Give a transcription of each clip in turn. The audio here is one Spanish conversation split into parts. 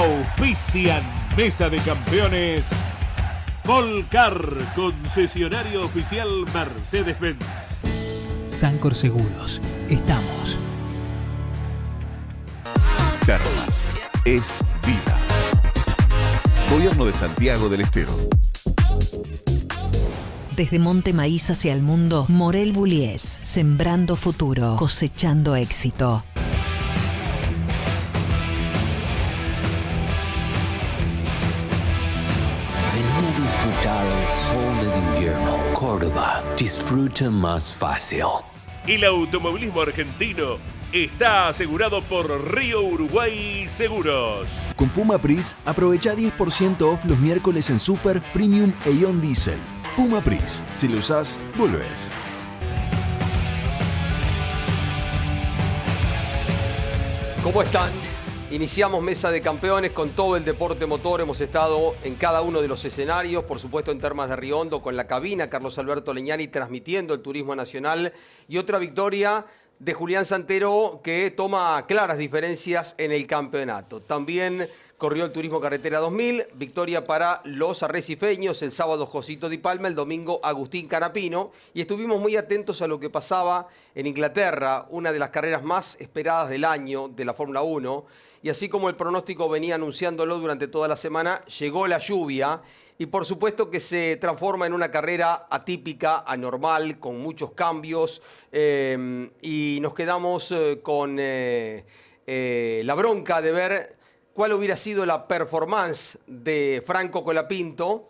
Auspician Mesa de Campeones. Volcar, concesionario oficial Mercedes-Benz. Sancor Seguros, estamos. Termas es vida. Gobierno de Santiago del Estero. Desde Monte Maíz hacia el mundo, Morel Bullies, sembrando futuro, cosechando éxito. Ven a disfrutar el sol del invierno. Córdoba, disfruta más fácil. El automovilismo argentino está asegurado por Río Uruguay Seguros. Con Puma Pris, aprovecha 10% off los miércoles en Super, Premium e Ion Diesel. Puma Pris, si lo usás, volvés. ¿Cómo están? Iniciamos Mesa de Campeones con todo el deporte motor. Hemos estado en cada uno de los escenarios, por supuesto en Termas de Río Hondo con la cabina, Carlos Alberto Leñani transmitiendo el turismo nacional y otra victoria de Julián Santero que toma claras diferencias en el campeonato. También corrió el Turismo Carretera 2000, victoria para los arrecifeños, el sábado Josito Di Palma, el domingo Agustín Canapino, y estuvimos muy atentos a lo que pasaba en Inglaterra, una de las carreras más esperadas del año de la Fórmula 1, y así como el pronóstico venía anunciándolo durante toda la semana, llegó la lluvia, y por supuesto que se transforma en una carrera atípica, anormal, con muchos cambios, y nos quedamos con la bronca de ver cuál hubiera sido la performance de Franco Colapinto,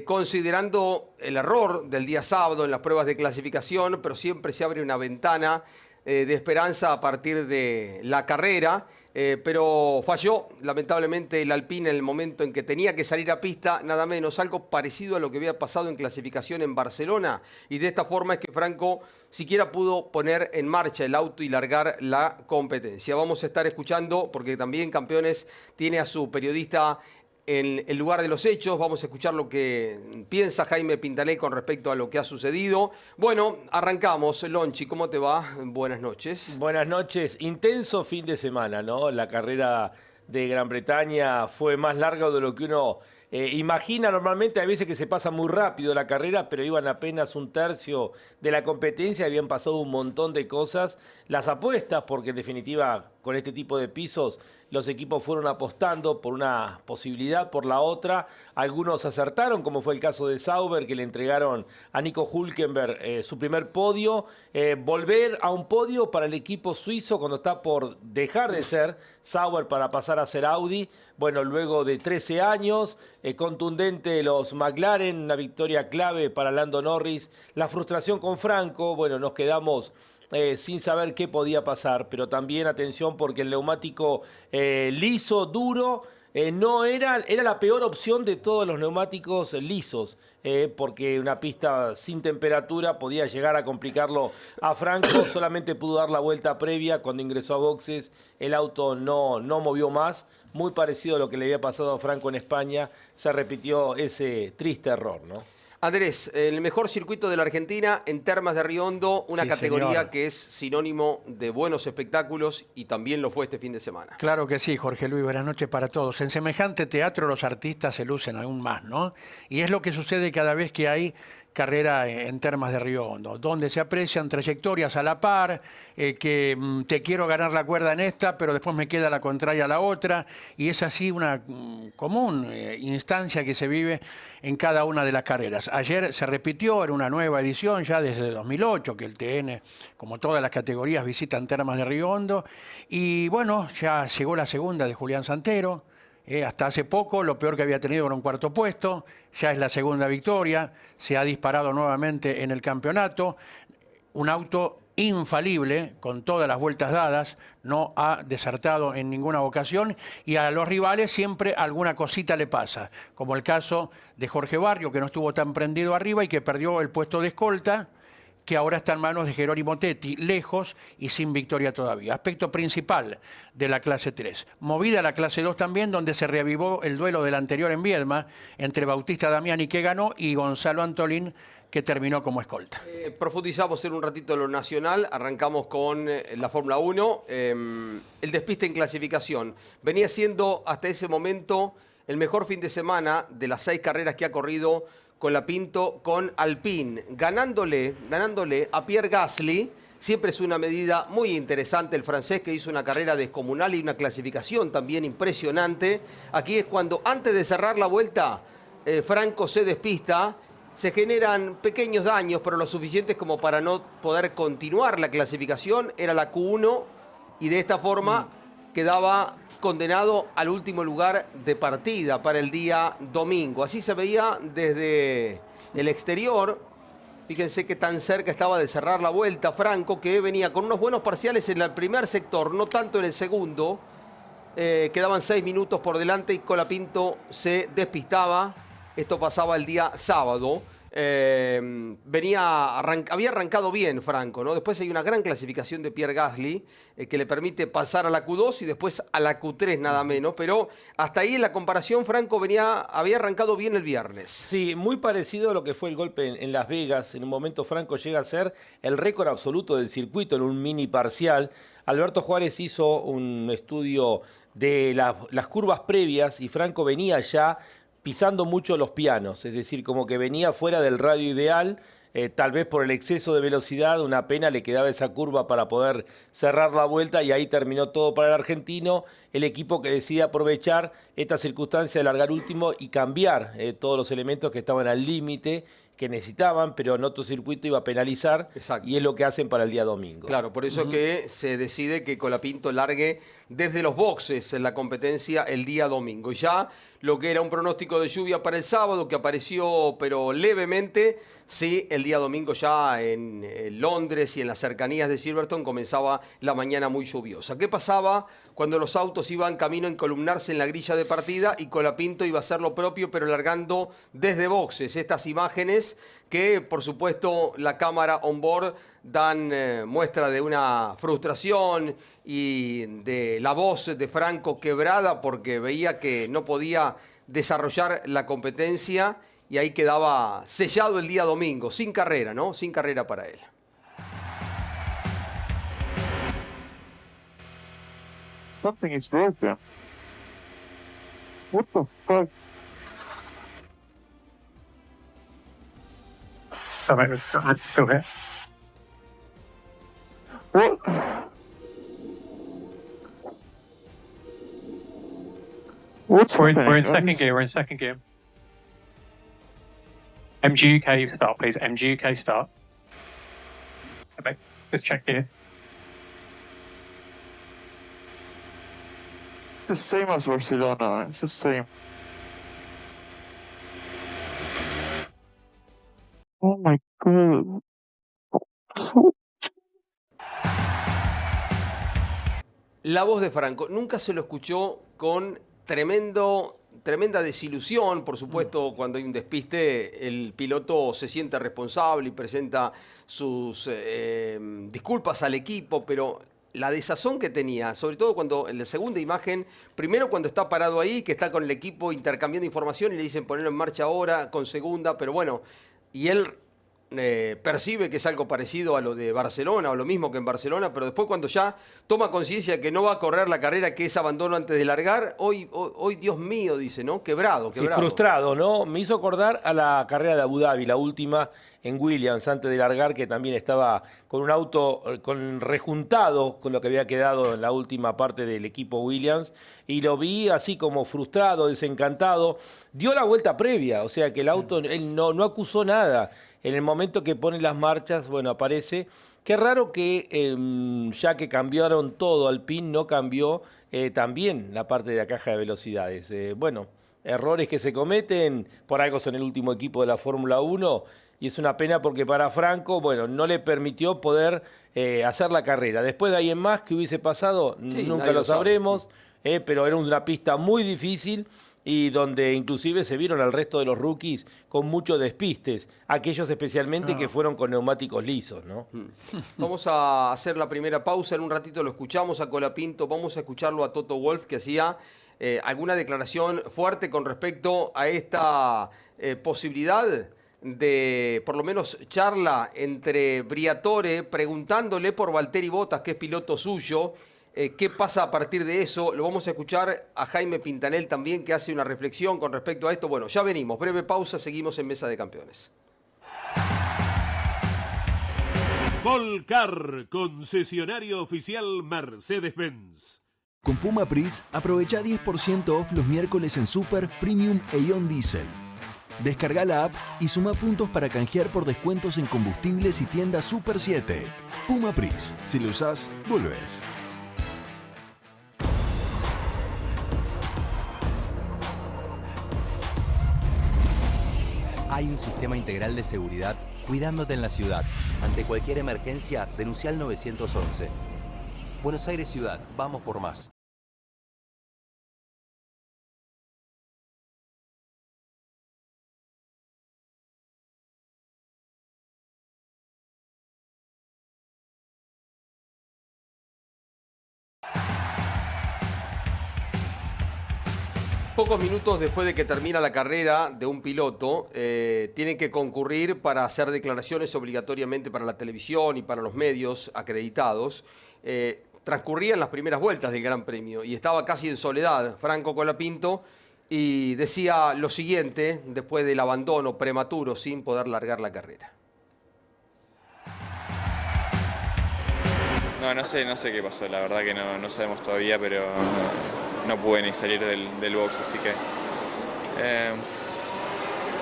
considerando el error del día sábado en las pruebas de clasificación, pero siempre se abre una ventana de esperanza a partir de la carrera, pero falló lamentablemente el Alpine en el momento en que tenía que salir a pista, nada menos, algo parecido a lo que había pasado en clasificación en Barcelona, y de esta forma es que Franco siquiera pudo poner en marcha el auto y largar la competencia. Vamos a estar escuchando, porque también Campeones tiene a su periodista en el lugar de los hechos. Vamos a escuchar lo que piensa Jaime Pintané con respecto a lo que ha sucedido. Bueno, arrancamos. Lonchi, ¿cómo te va? Buenas noches. Buenas noches. Intenso fin de semana, ¿no? La carrera de Gran Bretaña fue más larga de lo que uno imagina. Normalmente hay veces que se pasa muy rápido la carrera, pero iban apenas un tercio de la competencia, habían pasado un montón de cosas. Las apuestas, porque en definitiva con este tipo de pisos los equipos fueron apostando por una posibilidad, por la otra. Algunos acertaron, como fue el caso de Sauber, que le entregaron a Nico Hülkenberg su primer podio. Volver a un podio para el equipo suizo cuando está por dejar de ser Sauber para pasar a ser Audi. Bueno, luego de 13 años, contundente los McLaren, una victoria clave para Lando Norris. La frustración con Franco, bueno, nos quedamos sin saber qué podía pasar, pero también atención porque el neumático liso, duro, no era la peor opción de todos los neumáticos lisos, porque una pista sin temperatura podía llegar a complicarlo a Franco. Solamente pudo dar la vuelta previa cuando ingresó a boxes, el auto no movió más. Muy parecido a lo que le había pasado a Franco en España, se repitió ese triste error, ¿no? Andrés, el mejor circuito de la Argentina en Termas de Río Hondo, una categoría señor, que es sinónimo de buenos espectáculos y también lo fue este fin de semana. Claro que sí, Jorge Luis, buenas noches para todos. En semejante teatro los artistas se lucen aún más, ¿no? Y es lo que sucede cada vez que hay carrera en Termas de Río Hondo, donde se aprecian trayectorias a la par, que te quiero ganar la cuerda en esta, pero después me queda la contraria a la otra, y es así una común instancia que se vive en cada una de las carreras. Ayer se repitió en una nueva edición, ya desde 2008, que el TN, como todas las categorías, visitan Termas de Río Hondo, y bueno, ya llegó la segunda de Julián Santero. Hasta hace poco lo peor que había tenido era un cuarto puesto, ya es la segunda victoria, se ha disparado nuevamente en el campeonato, un auto infalible, con todas las vueltas dadas, no ha desertado en ninguna ocasión y a los rivales siempre alguna cosita le pasa, como el caso de Jorge Barrio, que no estuvo tan prendido arriba y que perdió el puesto de escolta, que ahora está en manos de Jerónimo Tetti, lejos y sin victoria todavía. Aspecto principal de la clase 3. Movida la clase 2 también, donde se reavivó el duelo del anterior en Viedma entre Bautista Damiani, que ganó, y Gonzalo Antolín, que terminó como escolta. Profundizamos en un ratito en lo nacional, arrancamos con la Fórmula 1, el despiste en clasificación. Venía siendo hasta ese momento el mejor fin de semana de las 6 carreras que ha corrido Colapinto con Alpine, ganándole a Pierre Gasly. Siempre es una medida muy interesante el francés, que hizo una carrera descomunal y una clasificación también impresionante. Aquí es cuando, antes de cerrar la vuelta, Franco se despista. Se generan pequeños daños, pero lo suficientes como para no poder continuar la clasificación. Era la Q1 y de esta forma quedaba condenado al último lugar de partida para el día domingo. Así se veía desde el exterior. Fíjense que tan cerca estaba de cerrar la vuelta Franco, que venía con unos buenos parciales en el primer sector, no tanto en el segundo. Quedaban 6 minutos por delante y Colapinto se despistaba. Esto pasaba el día sábado. Había arrancado bien Franco, ¿no? Después hay una gran clasificación de Pierre Gasly que le permite pasar a la Q2 y después a la Q3 nada menos. Pero hasta ahí en la comparación Franco había arrancado bien el viernes. Sí, muy parecido a lo que fue el golpe en Las Vegas. En un momento Franco llega a ser el récord absoluto del circuito en un mini parcial. Alberto Juárez hizo un estudio de las curvas previas y Franco venía ya pisando mucho los pianos, es decir, como que venía fuera del radio ideal, tal vez por el exceso de velocidad, una pena le quedaba esa curva para poder cerrar la vuelta y ahí terminó todo para el argentino, el equipo que decide aprovechar esta circunstancia de largar último y cambiar todos los elementos que estaban al límite, que necesitaban, pero en otro circuito iba a penalizar. Exacto. Y es lo que hacen para el día domingo. Claro, por eso es que se decide que Colapinto largue desde los boxes en la competencia el día domingo. Y ya lo que era un pronóstico de lluvia para el sábado, que apareció pero levemente, sí, el día domingo ya en Londres y en las cercanías de Silverstone comenzaba la mañana muy lluviosa. ¿Qué pasaba cuando los autos iban camino a encolumnarse en la grilla de partida y Colapinto iba a hacer lo propio, pero largando desde boxes? Estas imágenes que, por supuesto, la cámara on board dan muestra de una frustración y de la voz de Franco quebrada porque veía que no podía desarrollar la competencia y ahí quedaba sellado el día domingo, sin carrera, ¿no? Sin carrera para él. Something is broken. What the fuck? Sorry, I'm still here. What? What's we're in second gear. We're in second gear. MG UK start, please. MG UK start. Okay, let's check here. It's the same as Barcelona. It's the same. Oh my god. La voz de Franco nunca se lo escuchó con tremenda desilusión. Por supuesto, cuando hay un despiste, el piloto se siente responsable y presenta sus disculpas al equipo, pero la desazón que tenía, sobre todo cuando en la segunda imagen, primero cuando está parado ahí, que está con el equipo intercambiando información y le dicen ponerlo en marcha ahora, con segunda, pero bueno, y él percibe que es algo parecido a lo de Barcelona o lo mismo que en Barcelona, pero después cuando ya toma conciencia de que no va a correr la carrera, que es abandono antes de largar, hoy Dios mío, dice, ¿no? Quebrado. Sí, frustrado, ¿no? Me hizo acordar a la carrera de Abu Dhabi, la última en Williams, antes de largar, que también estaba con un auto rejuntado con lo que había quedado en la última parte del equipo Williams, y lo vi así como frustrado, desencantado. Dio la vuelta previa, o sea que el auto, él no acusó nada. En el momento que pone las marchas, bueno, aparece. Qué raro que ya que cambiaron todo, Alpine no cambió también la parte de la caja de velocidades. Bueno, errores que se cometen, por algo son el último equipo de la Fórmula 1, y es una pena porque para Franco, bueno, no le permitió poder hacer la carrera. Después de ahí en más, ¿qué hubiese pasado? Sí, nunca lo sabremos, pero era una pista muy difícil y donde inclusive se vieron al resto de los rookies con muchos despistes, aquellos especialmente que fueron con neumáticos lisos, ¿no? Vamos a hacer la primera pausa, en un ratito lo escuchamos a Colapinto, vamos a escucharlo a Toto Wolff, que hacía alguna declaración fuerte con respecto a esta posibilidad de, por lo menos, charla entre Briatore, preguntándole por Valtteri Bottas, que es piloto suyo. ¿Qué pasa a partir de eso? Lo vamos a escuchar a Jaime Pintanel también, que hace una reflexión con respecto a esto. Bueno, ya venimos. Breve pausa, seguimos en Mesa de Campeones. Volcar, concesionario oficial Mercedes-Benz. Con Puma Pris, aprovecha 10% off los miércoles en Super, Premium e Ion Diesel. Descarga la app y suma puntos para canjear por descuentos en combustibles y tiendas Super 7. Puma Pris, si lo usás, volvés. Hay un sistema integral de seguridad cuidándote en la ciudad. Ante cualquier emergencia, denuncia al 911. Buenos Aires Ciudad, vamos por más. Pocos minutos después de que termina la carrera de un piloto, tienen que concurrir para hacer declaraciones obligatoriamente para la televisión y para los medios acreditados. Transcurrían las primeras vueltas del Gran Premio y estaba casi en soledad Franco Colapinto y decía lo siguiente después del abandono prematuro sin poder largar la carrera. No sé qué pasó, la verdad que no sabemos todavía, pero no pude ni salir del box, así que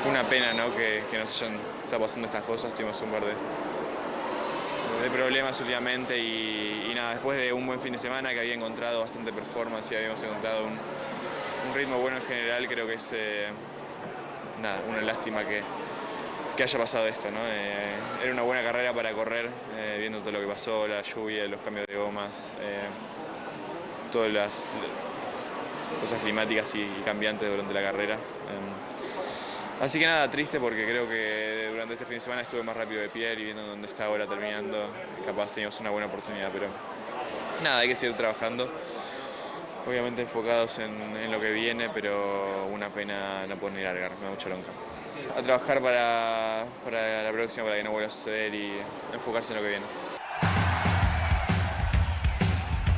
una pena, ¿no? que nos hayan estado pasando estas cosas. Tuvimos un par de problemas últimamente y nada, después de un buen fin de semana que había encontrado bastante performance y habíamos encontrado un ritmo bueno en general, creo que es una lástima que haya pasado esto, ¿no? Era una buena carrera para correr, viendo todo lo que pasó, la lluvia, los cambios de gomas, todas las cosas climáticas y cambiantes durante la carrera. Así que nada, triste porque creo que durante este fin de semana estuve más rápido de Pierre y viendo dónde está ahora terminando, capaz teníamos una buena oportunidad, pero nada, hay que seguir trabajando. Obviamente enfocados en lo que viene, pero una pena no poder ni largar, me da mucha bronca. A trabajar para la próxima, para que no vuelva a suceder y enfocarse en lo que viene.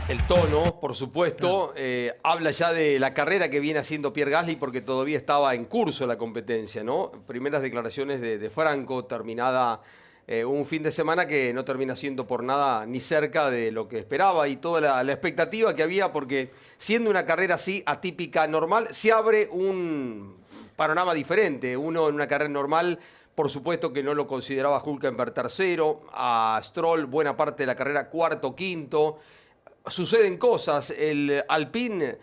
El tono, por supuesto, habla ya de la carrera que viene haciendo Pierre Gasly porque todavía estaba en curso la competencia, ¿no? Primeras declaraciones de Franco, terminada un fin de semana que no termina siendo por nada ni cerca de lo que esperaba y toda la expectativa que había, porque siendo una carrera así atípica, normal, se abre un panorama diferente. Uno en una carrera normal, por supuesto que no lo consideraba a Hülkenberg tercero, a Stroll buena parte de la carrera cuarto, quinto. Suceden cosas, el Alpine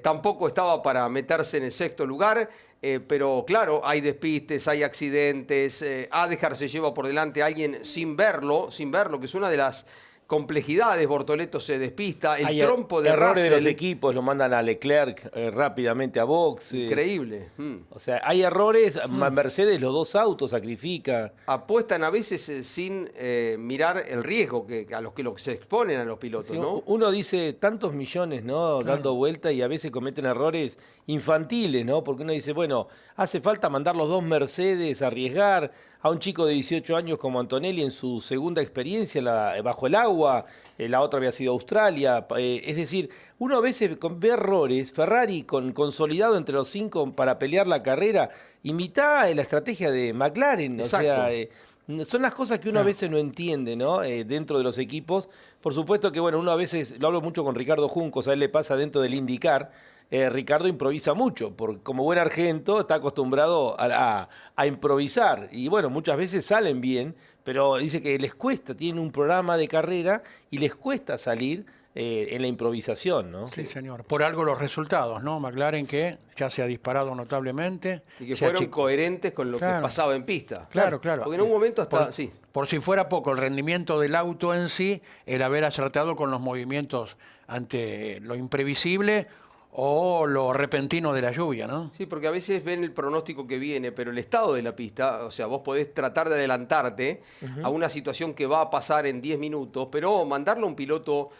tampoco estaba para meterse en el sexto lugar, pero claro, hay despistes, hay accidentes, Adjar se lleva por delante a alguien sin verlo, que es una de las complejidades. Bortoleto se despista, el trompo de errores Russell, de los equipos, lo mandan a Leclerc rápidamente a box. increíble. O sea, hay errores, Mercedes los dos autos sacrifica. Apuestan a veces sin mirar el riesgo a los que se exponen a los pilotos, Sí, ¿no? uno dice tantos millones, ¿no? Dando vuelta y a veces cometen errores infantiles, ¿no? Porque uno dice, bueno, hace falta mandar los dos Mercedes a arriesgar a un chico de 18 años como Antonelli en su segunda experiencia bajo el agua, la otra había sido Australia. Es decir, uno a veces ve errores, Ferrari consolidado entre los 5 para pelear la carrera, imita la estrategia de McLaren. Exacto. O sea, son las cosas que uno a veces no entiende, ¿no? Dentro de los equipos. Por supuesto que, bueno, uno a veces, lo hablo mucho con Ricardo Juncos, a él le pasa dentro del IndyCar. Ricardo improvisa mucho, porque como buen argento está acostumbrado a improvisar. Y bueno, muchas veces salen bien, pero dice que les cuesta, tienen un programa de carrera y les cuesta salir en la improvisación, ¿no? Sí, señor. Por algo los resultados, ¿no? McLaren que ya se ha disparado notablemente. Y que fueron coherentes con lo que pasaba en pista. Claro. Porque en un momento hasta... Por si fuera poco, el rendimiento del auto en sí, el haber acertado con los movimientos ante lo imprevisible o lo repentino de la lluvia, ¿no? Sí, porque a veces ven el pronóstico que viene, pero el estado de la pista, o sea, vos podés tratar de adelantarte a una situación que va a pasar en 10 minutos, pero mandarlo a un piloto,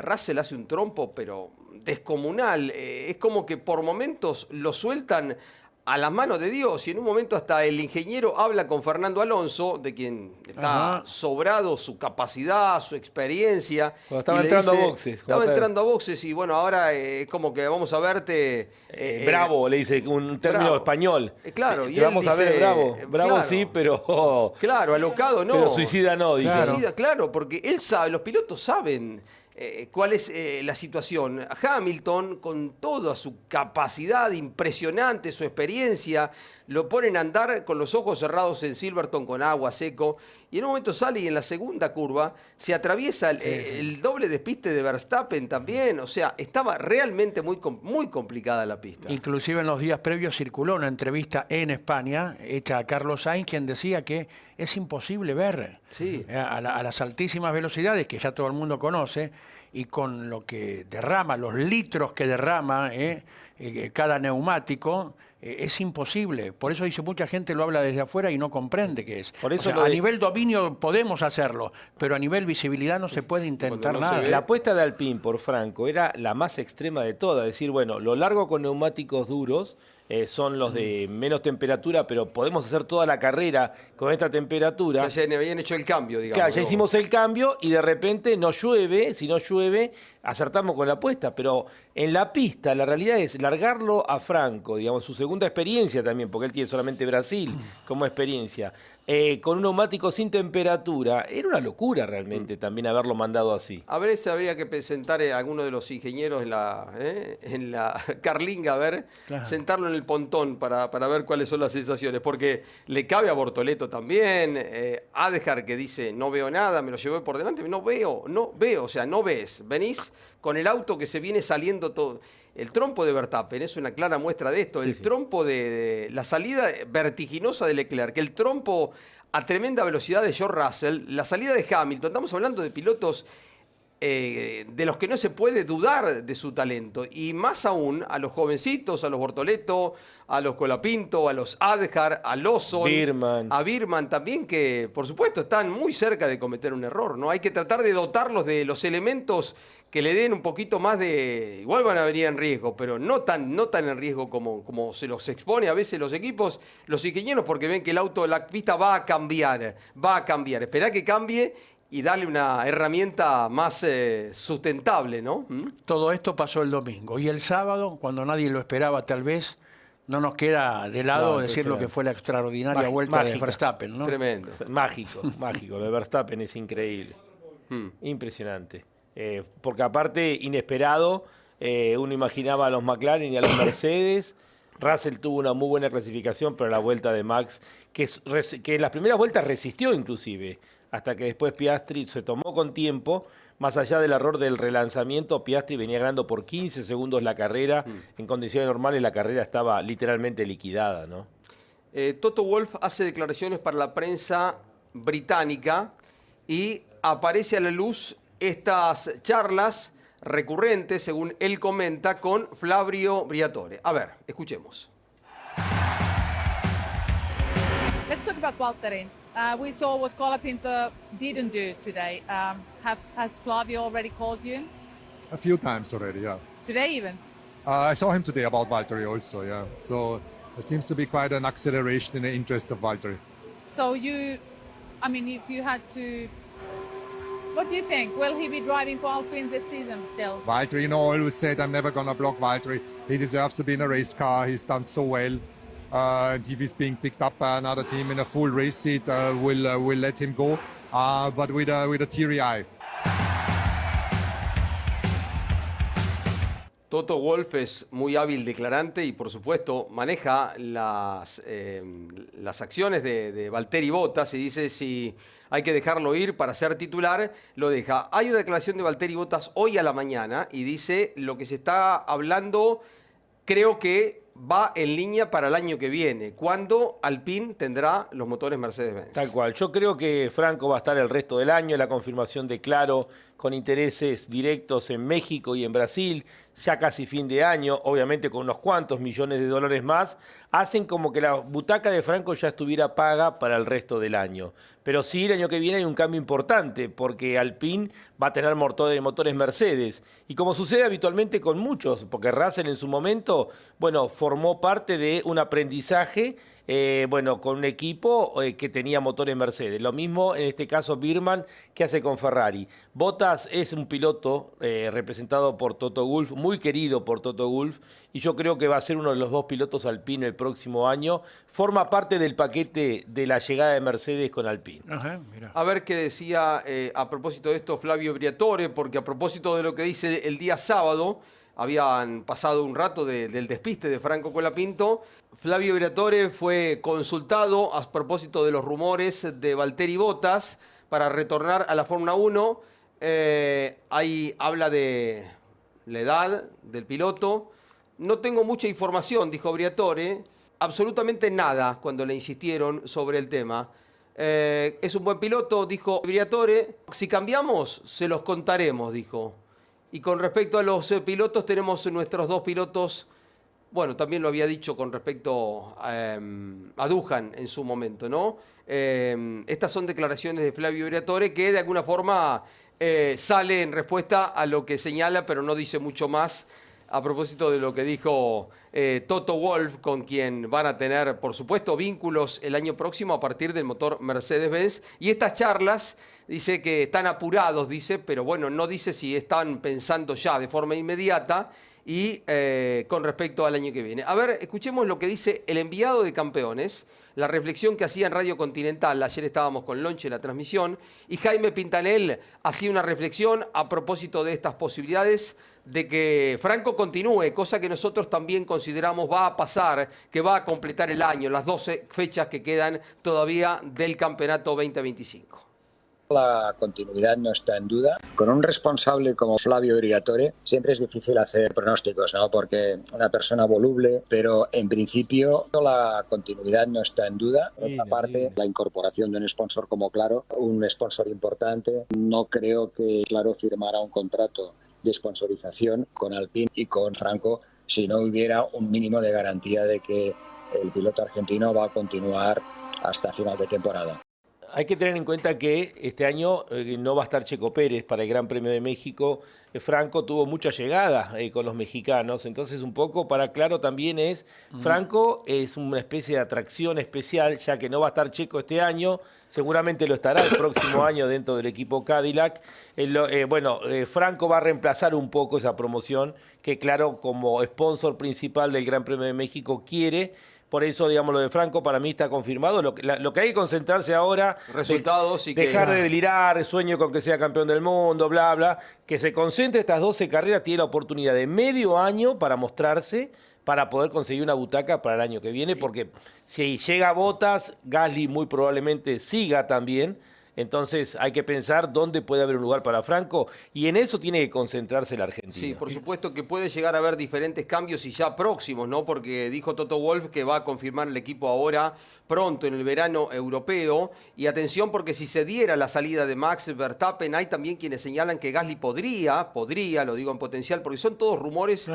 Russell hace un trompo, pero descomunal. Es como que por momentos lo sueltan a las manos de Dios, y en un momento hasta el ingeniero habla con Fernando Alonso, de quien está sobrado su capacidad, su experiencia. Cuando estaba entrando a boxes. Estaba entrando a boxes y bueno, ahora es como que vamos a verte... bravo, le dice un término bravo. español. Claro, y te él vamos a ver dice, bravo. Bravo claro. sí, pero... Claro, alocado no. Pero suicida no, dice. Suicida, claro, porque él sabe, los pilotos saben cuál es la situación. Hamilton, con toda su capacidad impresionante, su experiencia, lo ponen a andar con los ojos cerrados en Silverstone con agua seco, y en un momento sale y en la segunda curva se atraviesa el doble despiste de Verstappen también. O sea, estaba realmente muy complicada la pista. Inclusive en los días previos circuló una entrevista en España hecha a Carlos Sainz, quien decía que es imposible ver a las altísimas velocidades que ya todo el mundo conoce, y con lo que derrama, los litros que derrama cada neumático, es imposible. Por eso dice, mucha gente lo habla desde afuera y no comprende qué es. Por eso o sea, a nivel dominio podemos hacerlo, pero a nivel visibilidad no se puede intentar nada. La apuesta de Alpine por Franco era la más extrema de todas. Es decir, bueno, lo largo con neumáticos duros son los de menos temperatura, pero podemos hacer toda la carrera con esta temperatura. Ya habían hecho el cambio, digamos. Claro, ya hicimos el cambio y de repente no llueve. Si no llueve, acertamos con la apuesta. Pero en la pista, la realidad es largarlo a Franco, digamos, su segunda experiencia también, porque él tiene solamente Brasil como experiencia, con un neumático sin temperatura. Era una locura realmente también haberlo mandado así. A ver si habría que presentar a alguno de los ingenieros en la carlinga, a ver, sentarlo en el pontón para ver cuáles son las sensaciones, porque le cabe a Bortoleto también, Adhar que dice, no veo nada, me lo llevé por delante, no veo, o sea, no ves, venís con el auto que se viene saliendo todo. El trompo de Verstappen es una clara muestra de esto. Trompo de la salida vertiginosa de Leclerc, el trompo a tremenda velocidad de George Russell, la salida de Hamilton. Estamos hablando de pilotos de los que no se puede dudar de su talento. Y más aún a los jovencitos, a los Bortoleto, a los Colapinto, a los Adhar, a Lawson, a Birman también, que por supuesto están muy cerca de cometer un error, ¿no? Hay que tratar de dotarlos de los elementos que le den un poquito más de... Igual van a venir en riesgo, pero no tan en riesgo como se los expone a veces los equipos, los ingenieros, porque ven que el auto, la pista va a cambiar. Esperá que cambie y darle una herramienta más sustentable, ¿no? Todo esto pasó el domingo. Y el sábado, cuando nadie lo esperaba tal vez, no nos queda de lado decir lo que fue la extraordinaria vuelta de Verstappen, ¿no? Tremendo. Mágico. Lo de Verstappen es increíble. Impresionante. Porque aparte, inesperado, uno imaginaba a los McLaren y a los Mercedes. Russell tuvo una muy buena clasificación, pero la vuelta de Max, que en las primeras vueltas resistió inclusive, hasta que después Piastri se tomó con tiempo. Más allá del error del relanzamiento, Piastri venía ganando por 15 segundos la carrera. En condiciones normales la carrera estaba literalmente liquidada, ¿no? Toto Wolff hace declaraciones para la prensa británica y aparece a la luz estas charlas recurrentes, según él comenta, con Flavio Briatore. A ver, escuchemos. Let's talk about Valtteri. We saw what Colapinto didn't do today. Has Flavio already called you? A few times already, yeah. Today even? I saw him today about Valtteri also, yeah. So there seems to be quite an acceleration in the interest of Valtteri. So if you had to... What do you think? Will he be driving for Alpine this season still? Valtteri, always said I'm never going to block Valtteri. He deserves to be in a race car. He's done so well. And if he's being picked up by another team in a full race seat, we'll let him go, but with a teary eye. Toto Wolff es muy hábil declarante y, por supuesto, maneja las acciones de Valtteri Bottas y dice si hay que dejarlo ir para ser titular, lo deja. Hay una declaración de Valtteri Bottas hoy a la mañana y dice lo que se está hablando, creo que va en línea para el año que viene, cuando Alpine tendrá los motores Mercedes-Benz. Tal cual. Yo creo que Franco va a estar el resto del año. La confirmación de Claro con intereses directos en México y en Brasil. ya casi fin de año, obviamente con unos cuantos millones de dólares más, hacen como que la butaca de Franco ya estuviera paga para el resto del año. Pero sí, el año que viene hay un cambio importante, porque Alpine va a tener motores Mercedes. Y como sucede habitualmente con muchos, porque Russell en su momento, bueno, formó parte de un aprendizaje, con un equipo que tenía motores Mercedes. Lo mismo en este caso Birman, que hace con Ferrari. Bottas es un piloto representado por Toto Wolff, muy querido por Toto Wolff, y yo creo que va a ser uno de los 2 pilotos Alpine el próximo año. Forma parte del paquete de la llegada de Mercedes con Alpine. Ajá, mira. A ver qué decía a propósito de esto Flavio Briatore, porque a propósito de lo que dice el día sábado, habían pasado un rato del despiste de Franco Colapinto. Flavio Briatore fue consultado a propósito de los rumores de Valtteri Bottas para retornar a la Fórmula 1. Ahí habla de la edad del piloto. No tengo mucha información, dijo Briatore, absolutamente nada cuando le insistieron sobre el tema. Es un buen piloto, dijo Briatore. Si cambiamos, se los contaremos, dijo. Y con respecto a los pilotos, tenemos nuestros 2 pilotos. Bueno, también lo había dicho con respecto a Duhan en su momento, ¿no? Estas son declaraciones de Flavio Briatore que de alguna forma sale en respuesta a lo que señala, pero no dice mucho más a propósito de lo que dijo Toto Wolff, con quien van a tener, por supuesto, vínculos el año próximo a partir del motor Mercedes-Benz. Y estas charlas, dice que están apurados, dice, pero bueno, no dice si están pensando ya de forma inmediata y con respecto al año que viene. A ver, escuchemos lo que dice el enviado de campeones, la reflexión que hacía en Radio Continental. Ayer estábamos con Lonche en la transmisión y Jaime Pintanel hacía una reflexión a propósito de estas posibilidades de que Franco continúe, cosa que nosotros también consideramos va a pasar, que va a completar el año, las 12 fechas que quedan todavía del campeonato 2025. La continuidad no está en duda. Con un responsable como Flavio Briatore siempre es difícil hacer pronósticos, ¿no? Porque una persona voluble, pero en principio la continuidad no está en duda. Por otra parte, la incorporación de un sponsor como Claro, un sponsor importante, no creo que Claro firmara un contrato de sponsorización con Alpine y con Franco si no hubiera un mínimo de garantía de que el piloto argentino va a continuar hasta final de temporada. Hay que tener en cuenta que este año no va a estar Checo Pérez para el Gran Premio de México. Franco tuvo mucha llegada con los mexicanos, entonces un poco para Claro también es, Franco es una especie de atracción especial, ya que no va a estar Checo este año, seguramente lo estará el próximo año dentro del equipo Cadillac. Franco va a reemplazar un poco esa promoción que Claro como sponsor principal del Gran Premio de México quiere. Por eso, digamos, lo de Franco para mí está confirmado. Lo que hay que concentrarse ahora, resultados y dejar de delirar, sueño con que sea campeón del mundo, bla, bla, que se concentre estas 12 carreras, tiene la oportunidad de medio año para mostrarse, para poder conseguir una butaca para el año que viene, porque si llega Bottas, Gasly muy probablemente siga también. Entonces hay que pensar dónde puede haber un lugar para Franco y en eso tiene que concentrarse el argentino. Sí, por supuesto que puede llegar a haber diferentes cambios y ya próximos, ¿no? Porque dijo Toto Wolff que va a confirmar el equipo ahora pronto en el verano europeo. Y atención, porque si se diera la salida de Max Verstappen, hay también quienes señalan que Gasly podría, lo digo en potencial, porque son todos rumores,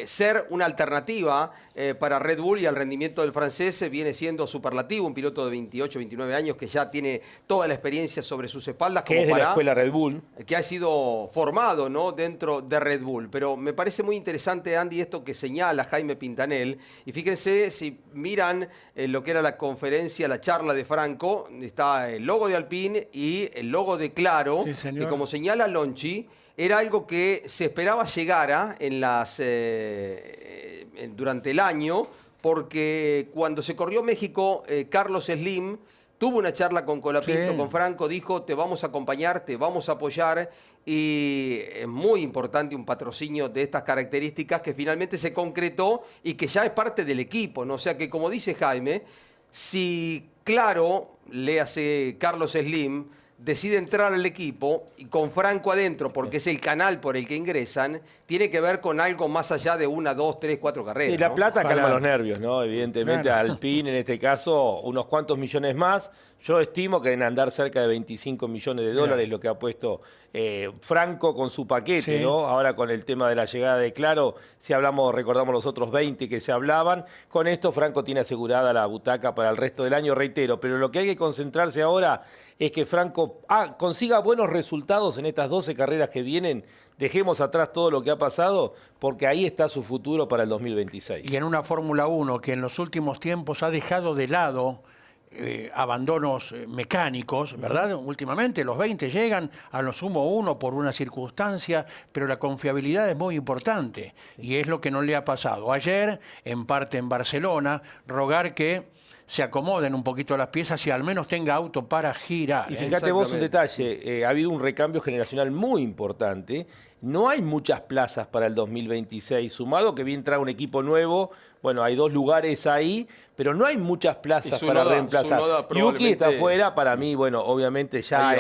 ser una alternativa para Red Bull, y al rendimiento del francés viene siendo superlativo, un piloto de 28, 29 años que ya tiene toda la experiencia sobre sus espaldas. Que es de la escuela Red Bull. Que ha sido formado, ¿no?, dentro de Red Bull. Pero me parece muy interesante, Andy, esto que señala Jaime Pintanel. Y fíjense, si miran lo que era la conferencia, la charla de Franco, está el logo de Alpine y el logo de Claro, que como señala Lonchi, era algo que se esperaba llegara durante el año, porque cuando se corrió México, Carlos Slim tuvo una charla con Colapinto, con Franco, dijo: te vamos a acompañar, te vamos a apoyar, y es muy importante un patrocinio de estas características que finalmente se concretó y que ya es parte del equipo, ¿no? O sea que, como dice Jaime, si Claro, léase Carlos Slim, decide entrar al equipo y con Franco adentro, porque es el canal por el que ingresan, tiene que ver con algo más allá de 1, 2, 3, 4 carreras. Sí, la ¿no? plata calma los nervios, ¿no? Evidentemente, Claro. Alpine en este caso, unos cuantos millones más. Yo estimo que deben andar cerca de 25 millones de dólares lo que ha puesto Franco con su paquete, Sí. ¿no? Ahora con el tema de la llegada de Claro, si hablamos, recordamos los otros 20 que se hablaban, con esto Franco tiene asegurada la butaca para el resto del año, reitero, pero lo que hay que concentrarse ahora es que Franco consiga buenos resultados en estas 12 carreras que vienen, dejemos atrás todo lo que ha pasado, porque ahí está su futuro para el 2026. Y en una Fórmula 1 que en los últimos tiempos ha dejado de lado abandonos mecánicos, ¿verdad? Últimamente los 20 llegan, a lo sumo uno por una circunstancia, pero la confiabilidad es muy importante y es lo que no le ha pasado. Ayer, en parte en Barcelona, rogar que se acomoden un poquito las piezas y al menos tenga auto para girar. Y fíjate vos un detalle, ha habido un recambio generacional muy importante, no hay muchas plazas para el 2026, sumado que bien trae un equipo nuevo, bueno, hay 2 lugares ahí, pero no hay muchas plazas para reemplazar. Yuki está afuera, para mí, bueno, obviamente ya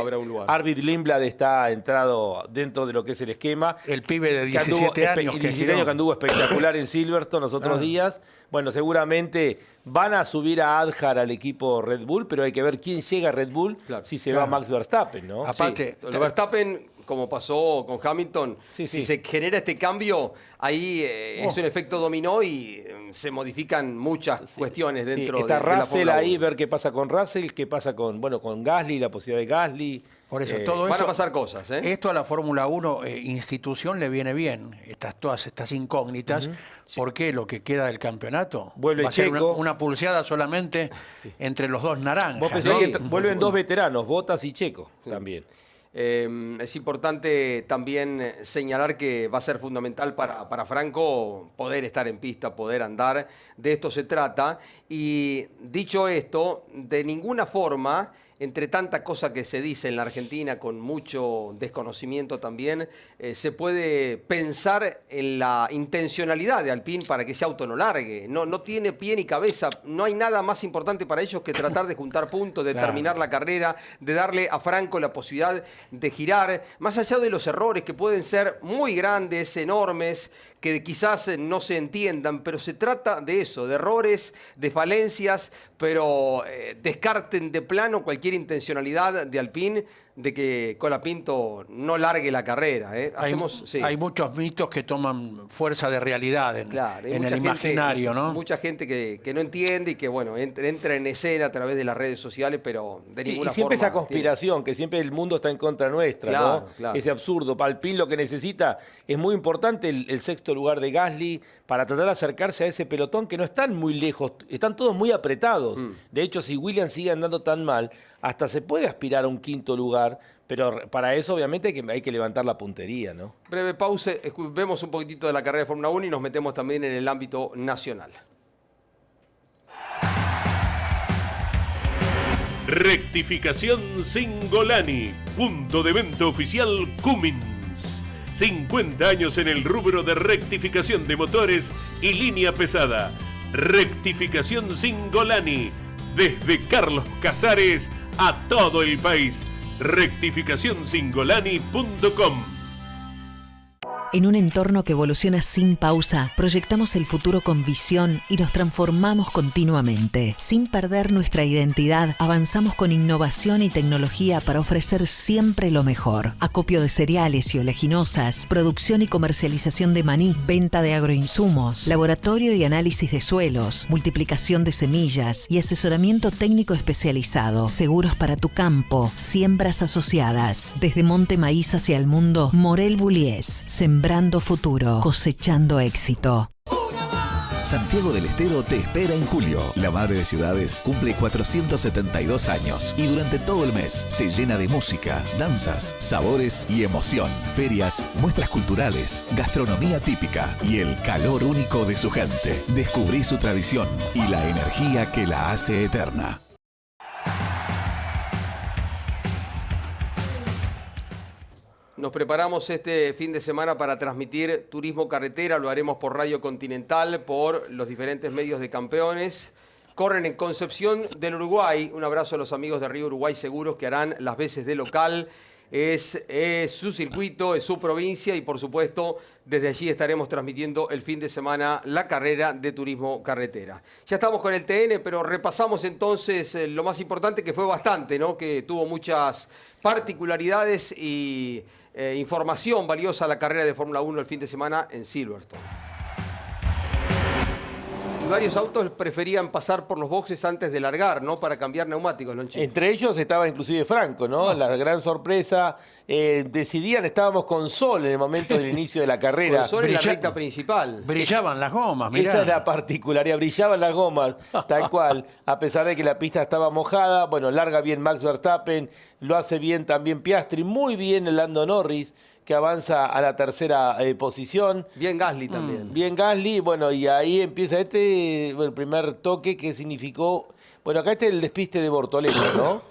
Arvid Lindblad está entrado dentro de lo que es el esquema. El pibe de 17 años que anduvo espectacular en Silverstone los otros días. Bueno, seguramente van a subir a Adjar al equipo Red Bull, pero hay que ver quién llega a Red Bull si se va Max Verstappen, ¿no? Aparte, Verstappen, como pasó con Hamilton, si se genera este cambio, ahí es un efecto dominó y se modifican muchas cuestiones dentro está de la Russell Fórmula ahí, 1. ver qué pasa con Russell, qué pasa con Gasly, la posibilidad de Gasly. Por eso, todo van esto, a pasar cosas. Esto a la Fórmula 1 institución le viene bien, todas estas incógnitas, porque lo que queda del campeonato Vuelve va a ser Checo. una pulseada solamente entre los dos naranjas. Vos pensás ¿no? que vuelven 2 veteranos, Bottas y Checo también. Es importante también señalar que va a ser fundamental para Franco poder estar en pista, poder andar. De esto se trata. Y dicho esto, de ninguna forma, entre tanta cosa que se dice en la Argentina, con mucho desconocimiento también, se puede pensar en la intencionalidad de Alpine para que ese auto no largue. No tiene pie ni cabeza. No hay nada más importante para ellos que tratar de juntar puntos, de terminar la carrera, de darle a Franco la posibilidad de girar, más allá de los errores que pueden ser muy grandes, enormes, que quizás no se entiendan, pero se trata de eso, de errores, de falencias, pero descarten de plano cualquier intencionalidad de Alpine de que Colapinto no largue la carrera. Hay muchos mitos que toman fuerza de realidad en el imaginario, ¿no? Mucha gente que no entiende y que, bueno, entra en escena a través de las redes sociales, pero de ninguna forma. Y siempre esa conspiración, que siempre el mundo está en contra nuestra, ¿no? Claro. Ese absurdo. Alpine lo que necesita es muy importante el sexto lugar de Gasly para tratar de acercarse a ese pelotón que no están muy lejos, están todos muy apretados. De hecho, si Williams sigue andando tan mal, hasta se puede aspirar a un quinto lugar, pero para eso obviamente hay que levantar la puntería, ¿no? Breve pausa, vemos un poquitito de la carrera de Fórmula 1 y nos metemos también en el ámbito nacional. Rectificación Singolani, punto de venta oficial Cummins. 50 años en el rubro de rectificación de motores y línea pesada. Rectificación Singolani, desde Carlos Casares a todo el país. Rectificacionsingolani.com. En un entorno que evoluciona sin pausa, proyectamos el futuro con visión y nos transformamos continuamente. Sin perder nuestra identidad, avanzamos con innovación y tecnología para ofrecer siempre lo mejor. Acopio de cereales y oleaginosas, producción y comercialización de maní, venta de agroinsumos, laboratorio y análisis de suelos, multiplicación de semillas y asesoramiento técnico especializado. Seguros para tu campo, siembras asociadas. Desde Monte Maíz hacia el mundo, Morel Bullies, sembrando futuro, cosechando éxito. Santiago del Estero te espera en julio. La Madre de Ciudades cumple 472 años y durante todo el mes se llena de música, danzas, sabores y emoción. Ferias, muestras culturales, gastronomía típica y el calor único de su gente. Descubrí su tradición y la energía que la hace eterna. Nos preparamos este fin de semana para transmitir Turismo Carretera, lo haremos por Radio Continental, por los diferentes medios de campeones. Corren en Concepción del Uruguay. Un abrazo a los amigos de Río Uruguay Seguros que harán las veces de local. Es su circuito, es su provincia y por supuesto desde allí estaremos transmitiendo el fin de semana la carrera de turismo carretera. Ya estamos con el TN, pero repasamos entonces lo más importante, que fue bastante, ¿no? Que tuvo muchas particularidades y información valiosa la carrera de Fórmula 1 el fin de semana en Silverstone. Y varios autos preferían pasar por los boxes antes de largar, ¿no? Para cambiar neumáticos, Lonchi. Entre ellos estaba inclusive Franco, ¿no? La gran sorpresa. Decidían, estábamos con sol en el momento del inicio de la carrera. Con sol en la recta principal. Brillaban las gomas, mirá. Esa es la particularidad, brillaban las gomas, tal cual. A pesar de que la pista estaba mojada, bueno, larga bien Max Verstappen, lo hace bien también Piastri, muy bien el Lando Norris, que avanza a la tercera posición. Bien Gasly también. Bien Gasly, bueno, y ahí empieza el primer toque que significó... Bueno, acá el despiste de Bortoleto, ¿no?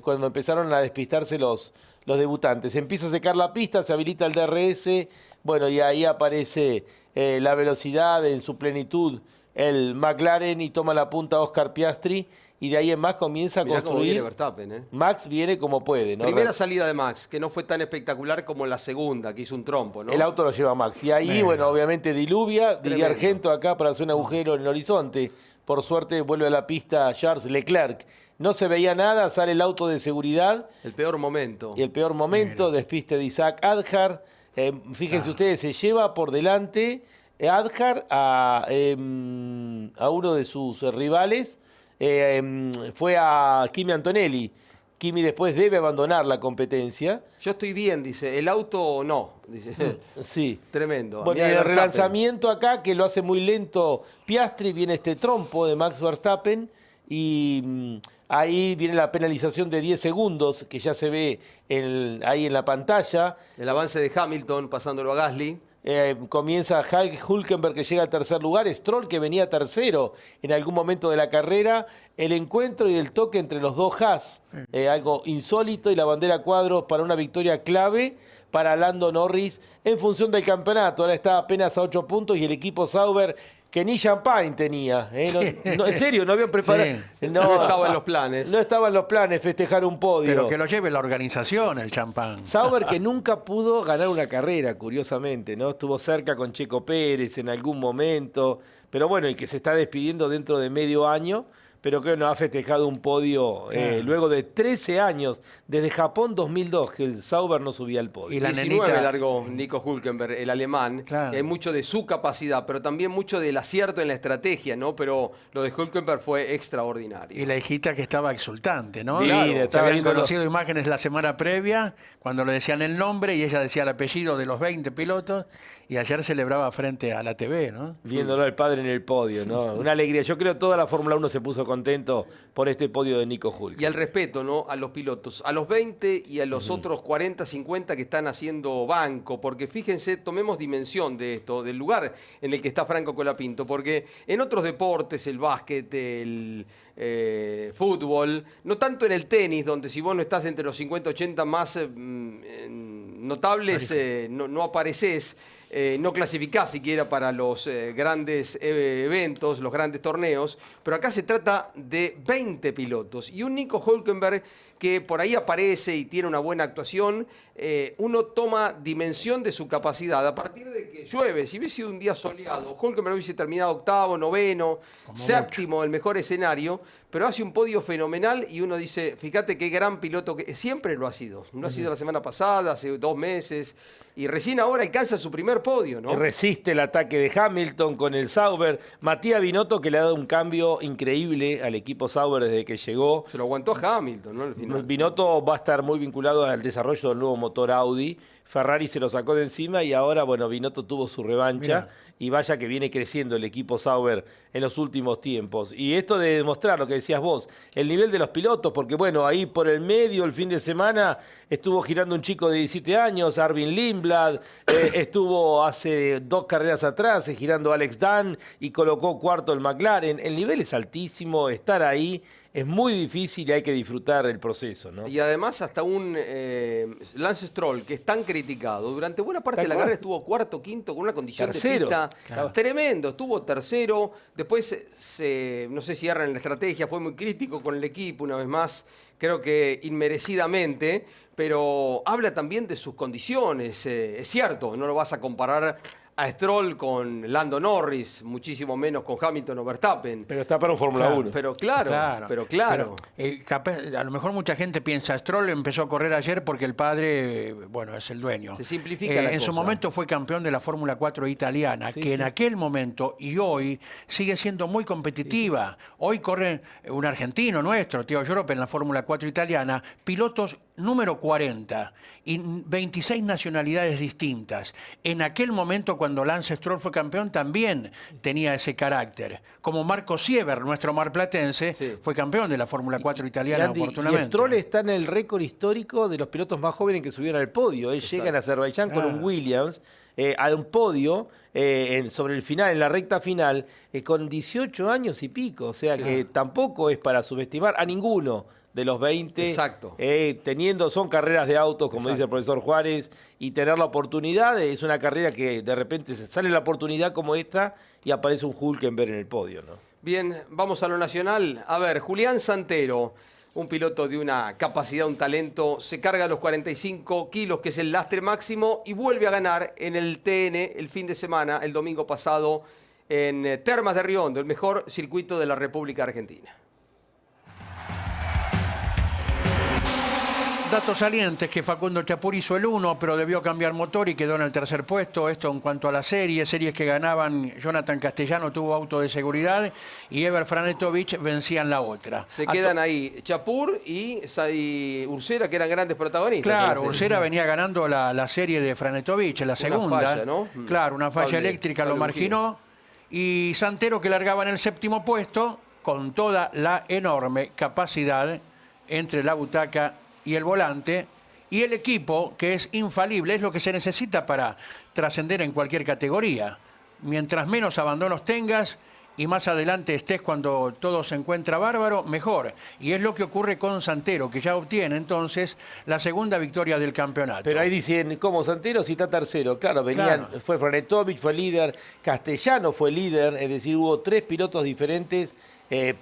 Cuando empezaron a despistarse los debutantes. Empieza a secar la pista, se habilita el DRS, bueno, y ahí aparece la velocidad en su plenitud, el McLaren, y toma la punta Oscar Piastri, y de ahí en más comienza a Mirá construir. cómo viene Verstappen, ¿eh? Max viene como puede, ¿no? Primera salida de Max, que no fue tan espectacular como la segunda, que hizo un trompo, ¿no? El auto lo lleva Max. Y ahí, bueno, obviamente diluvia, diría Argento acá para hacer un agujero en el horizonte. Por suerte vuelve a la pista Charles Leclerc. No se veía nada, sale el auto de seguridad. El peor momento. Y el peor momento, despiste de Isaac Adjar. Fíjense ustedes, se lleva por delante Adjar a uno de sus rivales. Fue a Kimi Antonelli. Kimi después debe abandonar la competencia. Yo estoy bien, dice. El auto no. Dice. Sí. Tremendo. Bueno, y el relanzamiento acá, que lo hace muy lento Piastri, viene este trompo de Max Verstappen y ahí viene la penalización de 10 segundos, que ya se ve ahí en la pantalla. El avance de Hamilton pasándolo a Gasly. Comienza Hülkenberg, que llega al tercer lugar, Stroll, que venía tercero en algún momento de la carrera, el encuentro y el toque entre los dos Haas, algo insólito, y la bandera cuadros para una victoria clave para Lando Norris en función del campeonato. Ahora está apenas a 8 puntos y el equipo Sauber, que ni champagne tenía. No, en serio, no habían preparado. Sí. No estaba en los planes. No estaba en los planes festejar un podio. Pero que lo lleve la organización, el champán. Sauber, que nunca pudo ganar una carrera, curiosamente, ¿no? Estuvo cerca con Checo Pérez en algún momento, pero bueno, y que se está despidiendo dentro de medio año, pero que no ha festejado un podio luego de 13 años, desde Japón 2002, que el Sauber no subía al podio. Y la 19 largó Nico Hülkenberg, el alemán. Claro. Hay mucho de su capacidad, pero también mucho del acierto en la estrategia, ¿no? Pero lo de Hülkenberg fue extraordinario. Y la hijita que estaba exultante, ¿no? Claro, se habían conocido imágenes la semana previa, cuando le decían el nombre y ella decía el apellido de los 20 pilotos, y ayer celebraba frente a la TV, ¿no? Viéndolo al padre en el podio, ¿no? Una alegría. Yo creo que toda la Fórmula 1 se puso contento por este podio de Nico Hülkenberg. Y al respeto, ¿no? A los pilotos, a los 20 y a los otros 40, 50 que están haciendo banco, porque fíjense, tomemos dimensión de esto, del lugar en el que está Franco Colapinto, porque en otros deportes, el básquet, el fútbol, no tanto en el tenis, donde si vos no estás entre los 50, 80 más notables, no apareces. No clasificás siquiera para los grandes eventos, los grandes torneos, pero acá se trata de 20 pilotos. Y un Nico Hülkenberg que por ahí aparece y tiene una buena actuación, uno toma dimensión de su capacidad. A partir de que llueve, si hubiese sido un día soleado, Hülkenberg hubiese terminado octavo, noveno, séptimo, el mejor escenario, pero hace un podio fenomenal y uno dice, fíjate qué gran piloto que siempre lo ha sido. Lo ha sido la semana pasada, hace 2 meses, y recién ahora alcanza su primer podio, ¿no? Resiste el ataque de Hamilton con el Sauber. Matías Binotto, que le ha dado un cambio increíble al equipo Sauber desde que llegó. Se lo aguantó a Hamilton, ¿no? Al final. Binotto va a estar muy vinculado al desarrollo del nuevo motor Audi. Ferrari se lo sacó de encima y ahora, bueno, Binotto tuvo su revancha. Mirá. Y vaya que viene creciendo el equipo Sauber en los últimos tiempos. Y esto de demostrar lo que decías vos, el nivel de los pilotos, porque bueno, ahí por el medio, el fin de semana, estuvo girando un chico de 17 años, Arvin Lindblad, estuvo hace 2 carreras atrás girando Alex Dan y colocó cuarto el McLaren. El nivel es altísimo, estar ahí es muy difícil y hay que disfrutar el proceso. proceso, ¿no? Y además hasta un Lance Stroll, que es tan criticado, durante buena parte de la carrera estuvo cuarto, quinto, con una condición Tercero. de pista Claro. tremendo. Estuvo tercero, después no sé si erra en la estrategia, fue muy crítico con el equipo una vez más, creo que inmerecidamente, pero habla también de sus condiciones. Es cierto, no lo vas a comparar a Stroll con Lando Norris, muchísimo menos con Hamilton o Verstappen. Pero está para un Fórmula 1. Pero claro. A lo mejor mucha gente piensa, Stroll empezó a correr ayer porque el padre, bueno, es el dueño. Se simplifica la En cosa. su momento fue campeón de la Fórmula 4 italiana, Sí, que en sí. aquel momento y hoy sigue siendo muy competitiva. Hoy corre un argentino nuestro, Theo Giorgio, en la Fórmula 4 italiana, pilotos número 40 y 26 nacionalidades distintas. En aquel momento, cuando Lance Stroll fue campeón, también tenía ese carácter. Como Marco Sieber, nuestro marplatense, fue campeón de la Fórmula 4 italiana, Andy, oportunamente. y Stroll está en el récord histórico de los pilotos más jóvenes que subieron al podio. Él llega en Azerbaiyán con un Williams a un podio sobre el final, en la recta final, con 18 años y pico. O sea que tampoco es para subestimar a ninguno de los 20. Exacto. Son carreras de autos, como dice el profesor Juárez, y tener la oportunidad es una carrera que de repente sale la oportunidad como esta y aparece un Hülkenberg en el podio, ¿no? Bien, vamos a lo nacional. A ver, Julián Santero, un piloto de una capacidad, un talento, se carga los 45 kilos, que es el lastre máximo, y vuelve a ganar en el TN el fin de semana, el domingo pasado, en Termas de Riondo, el mejor circuito de la República Argentina. Datos salientes que Facundo Chapur hizo el 1, pero debió cambiar motor y quedó en el tercer puesto. Esto en cuanto a la series que ganaban. Jonathan Castellano tuvo auto de seguridad y Ever Franetovich vencían la otra. Se quedan ahí Chapur y Ursera, que eran grandes protagonistas. Claro, Ursera venía ganando la serie de Franetovich, la segunda. Una falla, ¿no? Claro, una falla eléctrica lo marginó. Y Santero, que largaba en el séptimo puesto, con toda la enorme capacidad entre la butaca y el volante, y el equipo, que es infalible, es lo que se necesita para trascender en cualquier categoría. Mientras menos abandonos tengas y más adelante estés cuando todo se encuentra bárbaro, mejor. Y es lo que ocurre con Santero, que ya obtiene entonces la segunda victoria del campeonato. Pero ahí dicen, ¿cómo Santero si está tercero? Claro, fue Franetovich, fue líder, Castellano fue líder, es decir, hubo 3 pilotos diferentes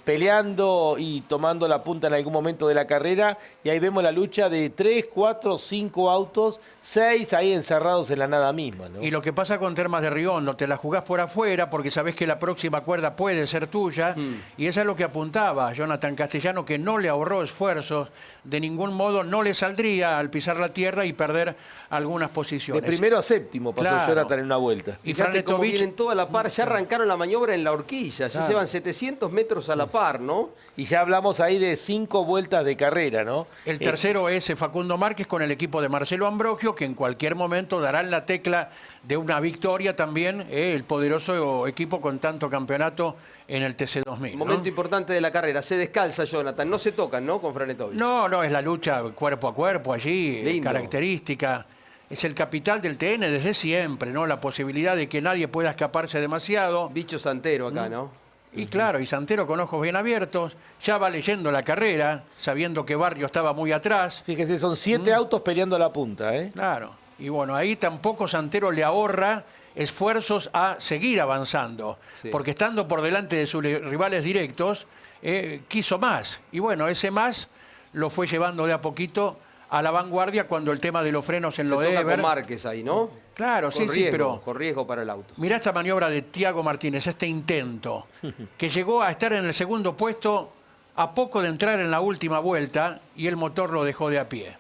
peleando y tomando la punta en algún momento de la carrera, y ahí vemos la lucha de 3, 4, 5 autos, 6 ahí encerrados en la nada misma, ¿no? Y lo que pasa con Termas de Riondo, te la jugás por afuera porque sabés que la próxima cuerda puede ser tuya, y eso es lo que apuntaba Jonathan Castellano, que no le ahorró esfuerzos, de ningún modo no le saldría al pisar la tierra y perder algunas posiciones. De primero a séptimo pasó Jonathan en una vuelta. Y fíjate cómo vienen toda la par, ya arrancaron la maniobra en la horquilla, ya llevan 700 metros a la par, ¿no? Y ya hablamos ahí de 5 vueltas de carrera, ¿no? El tercero es Facundo Márquez con el equipo de Marcelo Ambrogio, que en cualquier momento darán la tecla de una victoria también, el poderoso equipo con tanto campeonato en el TC2000. Momento importante de la carrera, se descalza Jonathan, no se tocan, ¿no? Con Franetovich. No, es la lucha cuerpo a cuerpo allí, Lindo. característica. Es el capital del TN desde siempre, ¿no? La posibilidad de que nadie pueda escaparse demasiado. Bicho Santero acá, ¿no? Y claro, y Santero con ojos bien abiertos, ya va leyendo la carrera, sabiendo que Barrio estaba muy atrás. Fíjese, son 7 autos peleando a la punta, ¿eh? Claro, y bueno, ahí tampoco Santero le ahorra esfuerzos a seguir avanzando, porque estando por delante de sus rivales directos, quiso más. Y bueno, ese más lo fue llevando de a poquito a la vanguardia cuando el tema de los frenos en lo de Ever. Con Márquez ahí, ¿no? Claro, con riesgo, sí, pero con riesgo para el auto. mirá esta maniobra de Tiago Martínez, este intento, que llegó a estar en el segundo puesto a poco de entrar en la última vuelta y el motor lo dejó de a pie.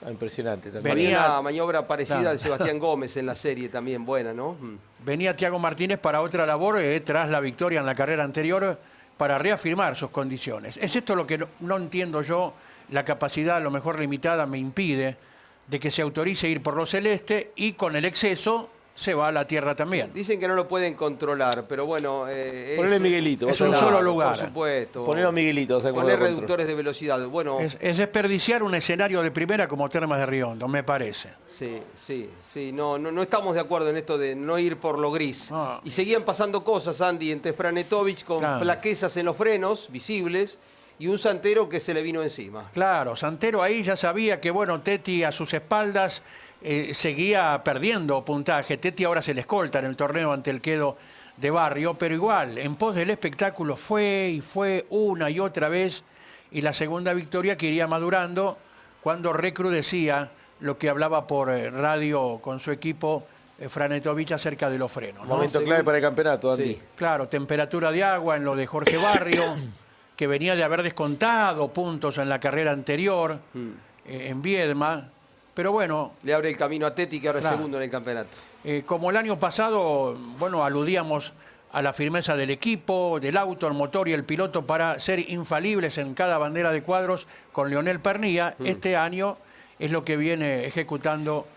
Impresionante. Venía una maniobra parecida de Sebastián Gómez en la serie también, buena, ¿no? Venía Tiago Martínez para otra labor tras la victoria en la carrera anterior para reafirmar sus condiciones. Es esto lo que no entiendo yo, la capacidad a lo mejor limitada me impide de que se autorice ir por lo celeste y con el exceso se va a la tierra también. Dicen que no lo pueden controlar, pero bueno... Ponele Miguelito. Es un solo lugar. Por supuesto. Ponelo a Miguelito. Poner reductores de velocidad. Bueno, es desperdiciar un escenario de primera como Termas de Riondo, me parece. Sí. No estamos de acuerdo en esto de no ir por lo gris. Y seguían pasando cosas, Andy, entre Franetovich con flaquezas en los frenos visibles y un Santero que se le vino encima. Claro, Santero ahí ya sabía que, bueno, Tetti a sus espaldas seguía perdiendo puntaje. Tetti ahora se le escolta en el torneo ante el Quedo de Barrio, pero igual, en pos del espectáculo fue una y otra vez, y la segunda victoria que iría madurando cuando recrudecía lo que hablaba por radio con su equipo Franetovich acerca de los frenos, ¿no? Momento clave para el campeonato, Andy. Sí, claro, temperatura de agua en lo de Jorge Barrio, que venía de haber descontado puntos en la carrera anterior en Viedma, pero bueno... Le abre el camino a Tetti, que ahora claro, es segundo en el campeonato. Como el año pasado, bueno, aludíamos a la firmeza del equipo, del auto, el motor y el piloto para ser infalibles en cada bandera de cuadros con Leonel Pernía. Este año es lo que viene ejecutando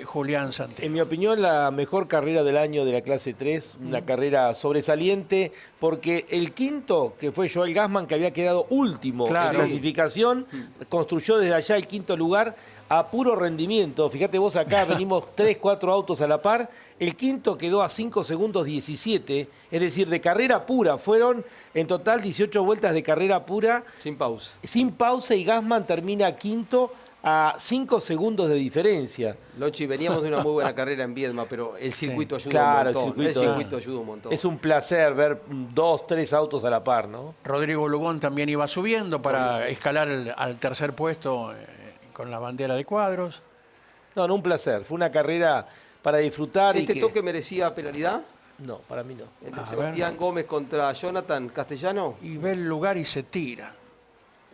Julián Santero. En mi opinión, la mejor carrera del año de la clase 3, una carrera sobresaliente, porque el quinto, que fue Joel Gassman, que había quedado último en clasificación, construyó desde allá el quinto lugar a puro rendimiento. Fíjate vos, acá venimos 3, 4 autos a la par. El quinto quedó a 5 segundos 17, es decir, de carrera pura. Fueron en total 18 vueltas de carrera pura. Sin pausa. Sin pausa, y Gassman termina quinto a 5 segundos de diferencia. Lochi, veníamos de una muy buena carrera en Viedma, pero el circuito ayuda claro, un montón. El circuito ayuda un montón. Es un placer ver 2, 3 autos a la par, ¿no? Rodrigo Lugón también iba subiendo para escalar al tercer puesto con la bandera de cuadros. No, un placer. Fue una carrera para disfrutar. ¿Este toque merecía penalidad? No, para mí no. ¿El de Sebastián Gómez contra Jonathan Castellano? Y ve el lugar y se tira.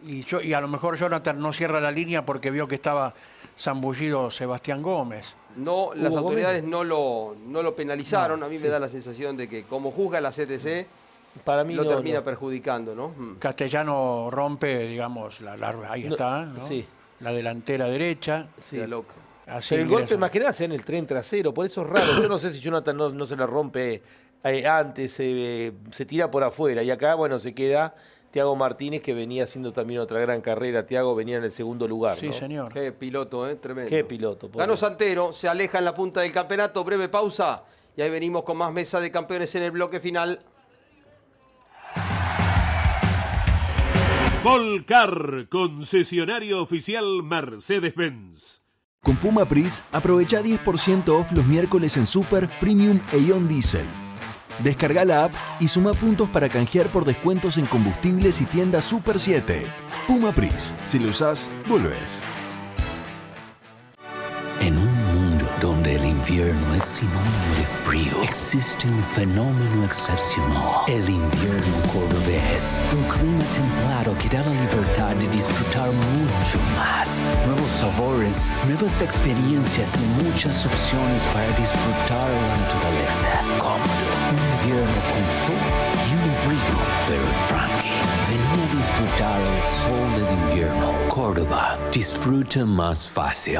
Y a lo mejor Jonathan no cierra la línea porque vio que estaba zambullido Sebastián Gómez. No, las autoridades no lo penalizaron. A mí me da la sensación de que, como juzga la CTC, para mí lo termina perjudicando, ¿no? Castellano rompe, digamos, ahí está, ¿no? Sí. La delantera derecha. Sí. Loco. Así pero el golpe más que nada se da en el tren trasero, por eso es raro. Yo no sé si Jonathan no se la rompe antes, se tira por afuera. Y acá, bueno, se queda Tiago Martínez, que venía haciendo también otra gran carrera. Tiago venía en el segundo lugar, sí, ¿no? señor. Qué piloto, tremendo. Qué piloto. Ganó Santero, se aleja en la punta del campeonato. Breve pausa y ahí venimos con más mesa de campeones en el bloque final. Volcar, concesionario oficial Mercedes-Benz. Con Puma Pris, aprovecha 10% off los miércoles en Super, Premium e Ion Diesel. Descarga la app y suma puntos para canjear por descuentos en combustibles y tiendas Super 7. Puma Pris, si lo usás, volvés. En un mundo donde el invierno es sinónimo de frío, existe un fenómeno excepcional: el invierno cordobés. Un clima templado que da la libertad de disfrutar mucho más. Nuevos sabores, nuevas experiencias y muchas opciones para disfrutar la naturaleza. Cómodo, un invierno con sol y un frío, pero tranqui. Vení a disfrutar el sol del invierno. Córdoba, disfruta más fácil.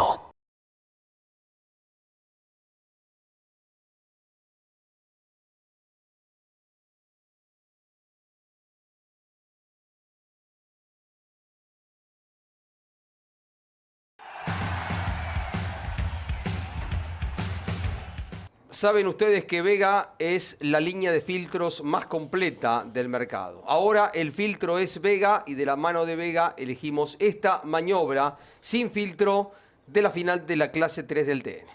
Saben ustedes que Vega es la línea de filtros más completa del mercado. Ahora el filtro es Vega y de la mano de Vega elegimos esta maniobra sin filtro de la final de la clase 3 del TN.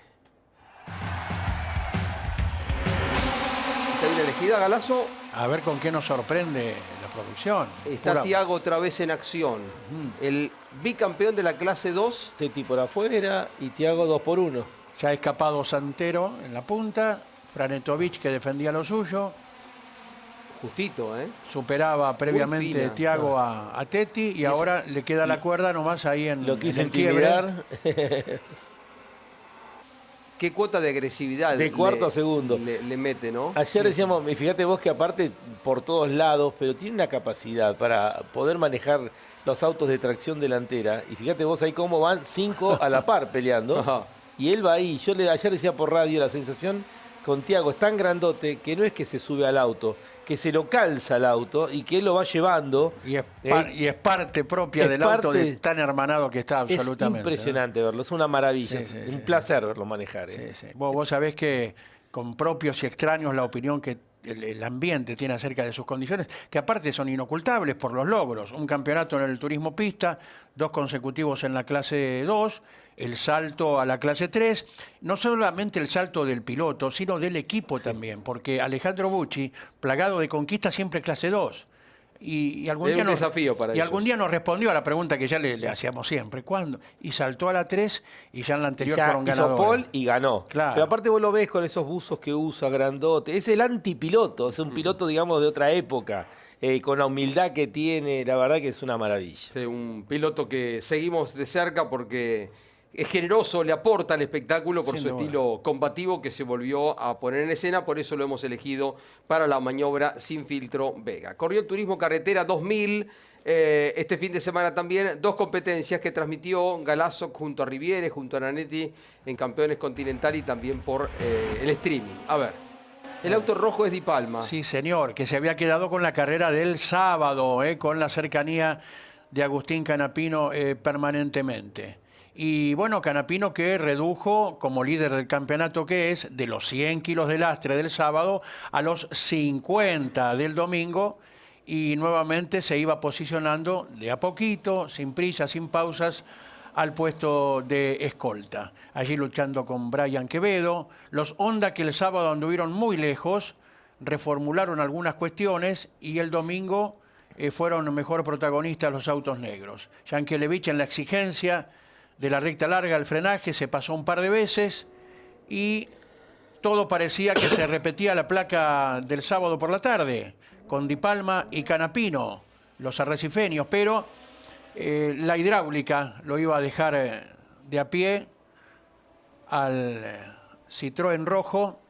¿Está bien elegida, Galazo? A ver con qué nos sorprende la producción. Está Tiago otra vez en acción. El bicampeón de la clase 2. Tetti por afuera y Tiago 2 por 1. Ya ha escapado Santero en la punta, Franetovich, que defendía lo suyo. Justito, ¿eh? Superaba previamente Tiago a Tetti y ahora le queda la cuerda nomás ahí en, lo quiso en el quiebre. Qué cuota de agresividad de cuarto a segundo le mete, ¿no? Ayer decíamos, y fíjate vos que aparte por todos lados, pero tiene una capacidad para poder manejar los autos de tracción delantera. Y fíjate vos ahí cómo van 5 a la par peleando. Ajá. Y él va ahí. Yo ayer decía por radio, la sensación con Tiago es tan grandote que no es que se sube al auto, que se lo calza al auto y que él lo va llevando. Y es parte propia del auto tan hermanado que está absolutamente. Es impresionante verlo, es una maravilla, un placer verlo manejar. Vos sabés que con propios y extraños la opinión que el ambiente tiene acerca de sus condiciones, que aparte son inocultables por los logros. Un campeonato en el turismo pista, 2 consecutivos en la clase 2, el salto a la clase 3, no solamente el salto del piloto, sino del equipo también, porque Alejandro Bucci, plagado de conquistas, siempre clase 2. Y algún es día un desafío para ellos. algún día nos respondió a la pregunta que ya le hacíamos siempre, ¿cuándo? Y saltó a la 3 y ya en la anterior Ya fueron hizo ganadores. pole y ganó. Claro. Pero aparte vos lo ves con esos buzos que usa, grandote. Es el antipiloto, es un piloto, digamos, de otra época. Con la humildad que tiene, la verdad que es una maravilla. Sí, un piloto que seguimos de cerca porque es generoso, le aporta al espectáculo por su estilo combativo que se volvió a poner en escena, por eso lo hemos elegido para la maniobra sin filtro Vega. Corrió el Turismo Carretera 2000, este fin de semana también, 2 competencias que transmitió Galazo junto a Riviere, junto a Nanetti en Campeones Continental y también por el streaming. A ver, el auto rojo es Di Palma. Sí, señor, que se había quedado con la carrera del sábado, con la cercanía de Agustín Canapino permanentemente. Y bueno, Canapino que redujo, como líder del campeonato que es, de los 100 kilos de lastre del sábado a los 50 del domingo, y nuevamente se iba posicionando de a poquito, sin prisa, sin pausas, al puesto de escolta. Allí luchando con Brian Quevedo. Los Honda, que el sábado anduvieron muy lejos, reformularon algunas cuestiones y el domingo fueron mejor protagonistas los autos negros. Yankelevich en la exigencia de la recta larga, el frenaje, se pasó un par de veces y todo parecía que se repetía la placa del sábado por la tarde, con Di Palma y Canapino, los arrecifeños, pero la hidráulica lo iba a dejar de a pie al Citroën rojo,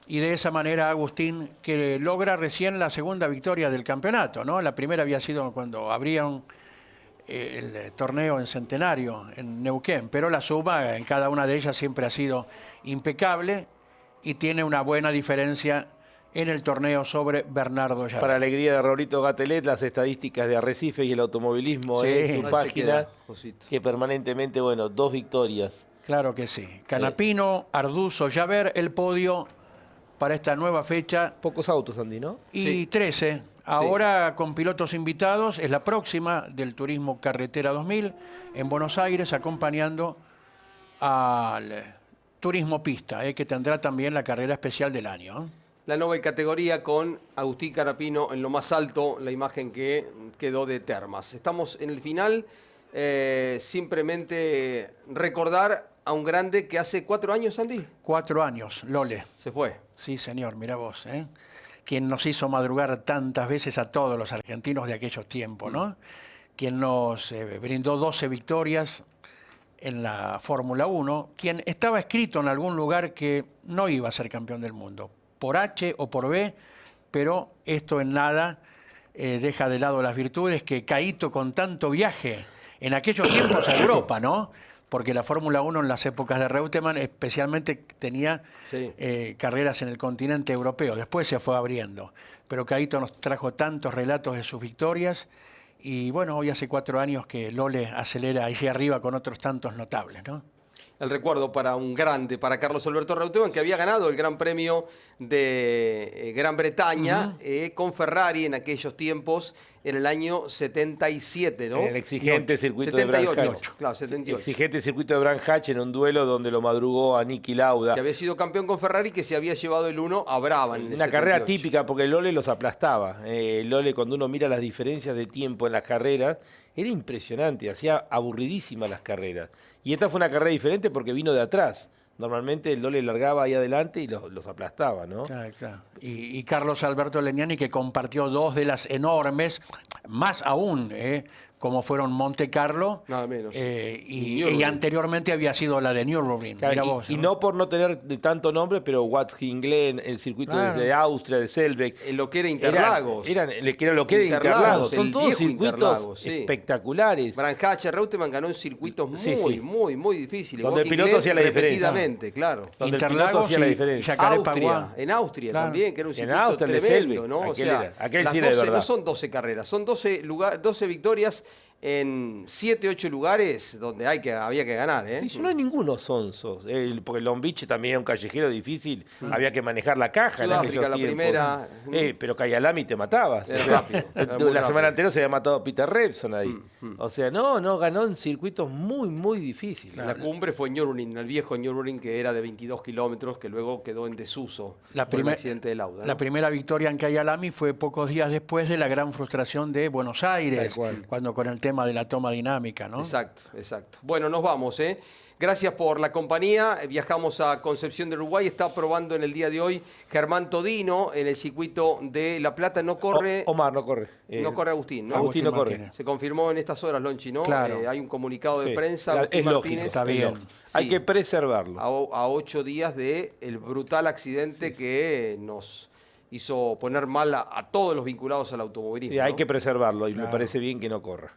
y de esa manera Agustín, que logra recién la segunda victoria del campeonato, ¿no? La primera había sido cuando abrieron el torneo en Centenario, en Neuquén, pero la suma en cada una de ellas siempre ha sido impecable y tiene una buena diferencia en el torneo sobre Bernardo Llaver. Para alegría de Roberto Gatelet, las estadísticas de Arrecife y el automovilismo Sí. en su Ahí página, que permanentemente, bueno, 2 victorias. Claro que sí. Canapino, Arduzo, Llaver, el podio para esta nueva fecha. Pocos autos, Andy, ¿no? Y Sí. 13. Ahora con pilotos invitados, es la próxima del Turismo Carretera 2000 en Buenos Aires, acompañando al Turismo Pista, que tendrá también la carrera especial del año. La nueva categoría con Agustín Canapino en lo más alto, la imagen que quedó de Termas. Estamos en el final, simplemente recordar a un grande que hace 4 años, Andy. 4 años, Lole. Se fue. Sí, señor, mira vos, quien nos hizo madrugar tantas veces a todos los argentinos de aquellos tiempos, ¿no? Quien nos brindó 12 victorias en la Fórmula 1, quien estaba escrito en algún lugar que no iba a ser campeón del mundo, por H o por B, pero esto en nada deja de lado las virtudes que Caíto, con tanto viaje en aquellos tiempos a Europa, ¿no? Porque la Fórmula 1 en las épocas de Reutemann especialmente tenía carreras en el continente europeo. Después se fue abriendo. Pero Caíto nos trajo tantos relatos de sus victorias. Y bueno, hoy hace 4 años que Lole acelera allí arriba con otros tantos notables, ¿no? El recuerdo para un grande, para Carlos Alberto Reutemann, que había ganado el Gran Premio de Gran Bretaña con Ferrari en aquellos tiempos, en el año 77, ¿no? En el exigente circuito 78, de Branch. claro, 78. Exigente circuito de Branch Hatch en un duelo donde lo madrugó a Niki Lauda. Que había sido campeón con Ferrari, que se había llevado el 1 a Brabham. En el Una carrera 78. típica porque Lole los aplastaba. Lole, cuando uno mira las diferencias de tiempo en las carreras, era impresionante, hacía aburridísimas las carreras. Y esta fue una carrera diferente porque vino de atrás. Normalmente el Lole largaba ahí adelante y los aplastaba, ¿no? Claro, claro. Y Carlos Alberto Legnani, que compartió 2 de las enormes, más aún, como fueron Monte Carlo, nada menos. Y anteriormente había sido la de Nürburgring. Claro, Mira vos, y no por no tener de tanto nombre, pero Watkins Glen, el circuito Claro. de Austria, de Selbeck. Lo que era Interlagos. Lo que era Interlagos. Son el todos viejo circuitos Interlagos, sí. espectaculares. Branch Reutemann ganó en circuitos muy difíciles. Donde el Watkins piloto Glen hacía la diferencia. repetidamente, claro. Donde el piloto hacía la diferencia. Austria, en Austria también, que era un circuito Austria, el de tremendo, Selbeck. ¿no? Aquel O sea, aquel las sí era de 12 verdad. no son 12 carreras, son 12 victorias en 7, 8 lugares donde había que ganar. Sí, no hay ninguno sonso. Porque Long Beach también era un callejero difícil. Había que manejar la caja. Sudáfrica, la tiempos. Primera. Pero Kyalami te matabas. Era rápido. La semana anterior se había matado a Peter Revson ahí. O sea, no ganó en circuitos muy, muy difíciles. La cumbre fue Nürburgring, el viejo Nürburgring, que era de 22 kilómetros, que luego quedó en desuso por el accidente del Lauda, ¿no? La primera victoria en Kyalami fue pocos días después de la gran frustración de Buenos Aires, cuando con el tema de la toma dinámica, ¿no? Exacto. Bueno, nos vamos, Gracias por la compañía. Viajamos a Concepción del Uruguay. Está probando en el día de hoy Germán Todino en el circuito de La Plata. No corre... Omar no corre. No corre Agustín, ¿no? Agustín no corre. Se confirmó en estas horas, Lonchi, ¿no? Claro. Hay un comunicado de prensa. Agustín es lógico, Martínez. Está bien. Hay que preservarlo. A 8 días del brutal accidente que nos hizo poner mal a todos los vinculados al automovilismo. Sí, hay que preservarlo y me parece bien que no corra.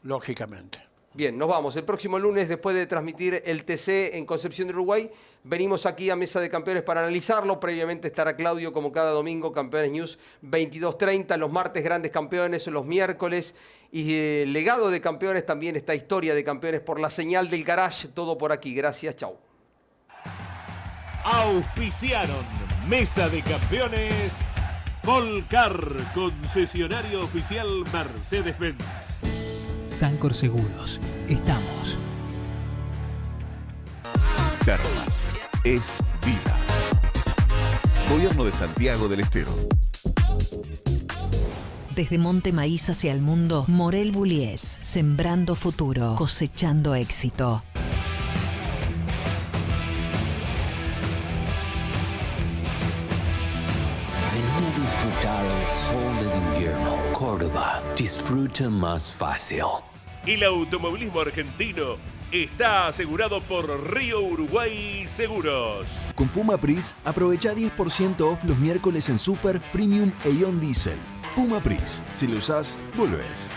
Lógicamente. Bien, nos vamos. El próximo lunes, después de transmitir el TC en Concepción del Uruguay, venimos aquí a Mesa de Campeones para analizarlo. Previamente estará Claudio, como cada domingo, Campeones News 22:30. Los martes, Grandes Campeones, los miércoles. Y Legado de Campeones, también está Historia de Campeones por la señal del garage. Todo por aquí. Gracias, chau. Auspiciaron Mesa de Campeones Volcar, concesionario oficial Mercedes-Benz. Sancor Seguros, estamos. Termas es vida. Gobierno de Santiago del Estero. Desde Monte Maíz hacia el mundo, Morel Bullies, sembrando futuro, cosechando éxito. Ven a disfrutar el sol del invierno. Córdoba, disfruta más fácil. El automovilismo argentino está asegurado por Río Uruguay Seguros. Con Puma Pris, aprovecha 10% off los miércoles en Super, Premium e Ion Diesel. Puma Pris, si lo usás, volvés.